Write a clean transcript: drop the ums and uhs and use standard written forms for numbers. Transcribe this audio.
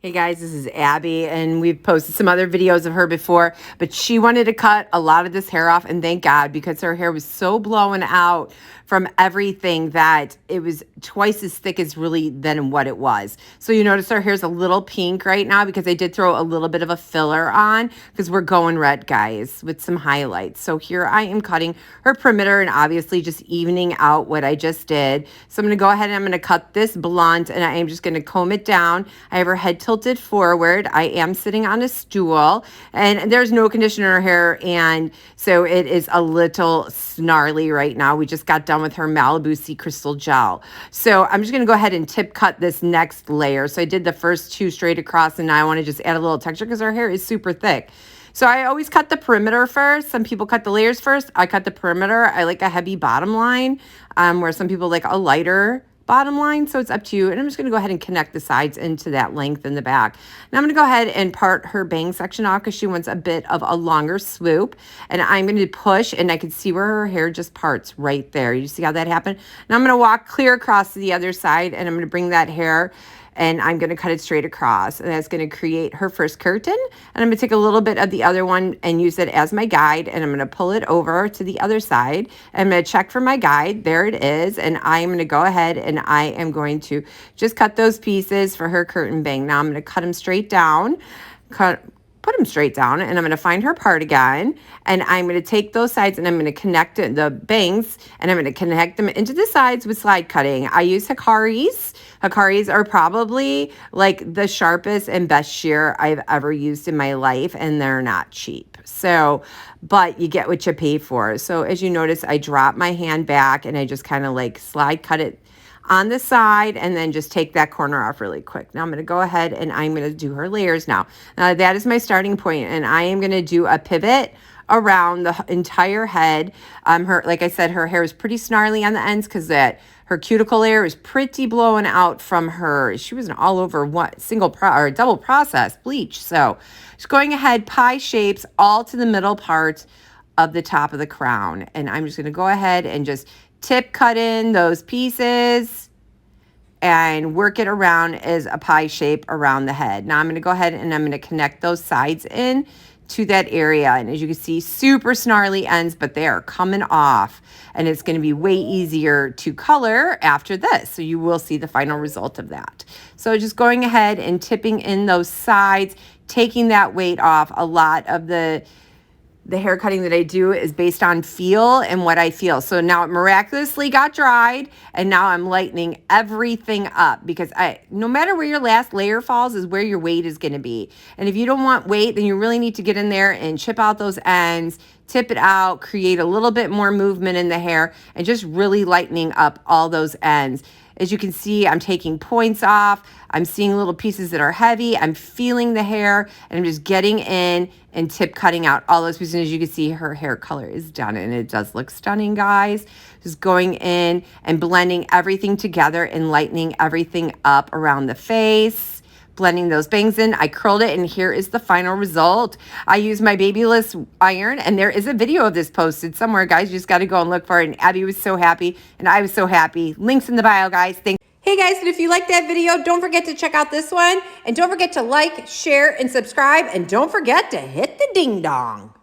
Hey guys, this is Abby, and we've posted some other videos of her before, but she wanted to cut a lot of this hair off, and thank God, because her hair was so blown out from everything that it was twice as thick as really than what it was. So you notice her hair's a little pink right now because I did throw a little bit of a filler on because we're going red, guys, with some highlights. So here I am cutting her perimeter and obviously just evening out what I just did. So I'm going to go ahead and I'm going to cut this blunt, and I am just going to comb it down. I have her head tilted forward. I am sitting on a stool, and there's no conditioner in her hair, and so it is a little snarly right now. We just got done with her Malibu Sea Crystal Gel. So I'm just going to go ahead and tip cut this next layer. So I did the first two straight across, and now I want to just add a little texture because her hair is super thick. So I always cut the perimeter first. Some people cut the layers first. I cut the perimeter. I like a heavy bottom line, where some people like a lighter bottom line, so it's up to you. And I'm just going to go ahead and connect the sides into that length in the back. Now I'm going to go ahead and part her bang section off because she wants a bit of a longer swoop, and I'm going to push, and I can see where her hair just parts right there. You see how that happened? Now I'm going to walk clear across to the other side, and I'm going to bring that hair and I'm going to cut it straight across, and that's going to create her first curtain. And I'm going to take a little bit of the other one and use it as my guide, and I'm going to pull it over to the other side. I'm going to check for my guide. There it is, and I'm going to go ahead and I am going to just cut those pieces for her curtain bang. Now I'm going to cut them straight down, put them straight down, and I'm going to find her part again, and I'm going to take those sides and I'm going to connect the bangs, and I'm going to connect them into the sides with slide cutting. I use Hikaris. Hikaris are probably like the sharpest and best shear I've ever used in my life, and they're not cheap. So, but you get what you pay for. So as you notice, I drop my hand back and I just kind of like slide cut it on the side, and then just take that corner off really quick. Now I'm going to go ahead and I'm going to do her layers now. Now that is my starting point, and I am going to do a pivot around the entire head. Like I said, her hair is pretty snarly on the ends because her cuticle layer is pretty blown out from her. She was an all over double process bleach. So just going ahead, pie shapes all to the middle part of the top of the crown. And I'm just going to go ahead and just tip cut in those pieces and work it around as a pie shape around the head. Now I'm going to go ahead and I'm going to connect those sides in to that area. And as you can see, super snarly ends, but they are coming off, and it's going to be way easier to color after this. So you will see the final result of that. So just going ahead and tipping in those sides, taking that weight off. A lot of the hair cutting that I do is based on feel and what I feel. So now it miraculously got dried, and now I'm lightening everything up because no matter where your last layer falls is where your weight is going to be. And if you don't want weight, then you really need to get in there and chip out those ends, tip it out, create a little bit more movement in the hair, and just really lightening up all those ends. As you can see, I'm taking points off. I'm seeing little pieces that are heavy. I'm feeling the hair, and I'm just getting in and tip cutting out all those pieces. As you can see, her hair color is done, and it does look stunning, guys. Just going in and blending everything together and lightening everything up around the face, blending those bangs in. I curled it, and here is the final result. I used my babyless iron, and there is a video of this posted somewhere, guys. You just got to go and look for it. And Abby was so happy, and I was so happy. Links in the bio, guys. Thanks. Hey guys, and if you liked that video, don't forget to check out this one, and don't forget to like, share, and subscribe, and don't forget to hit the ding dong.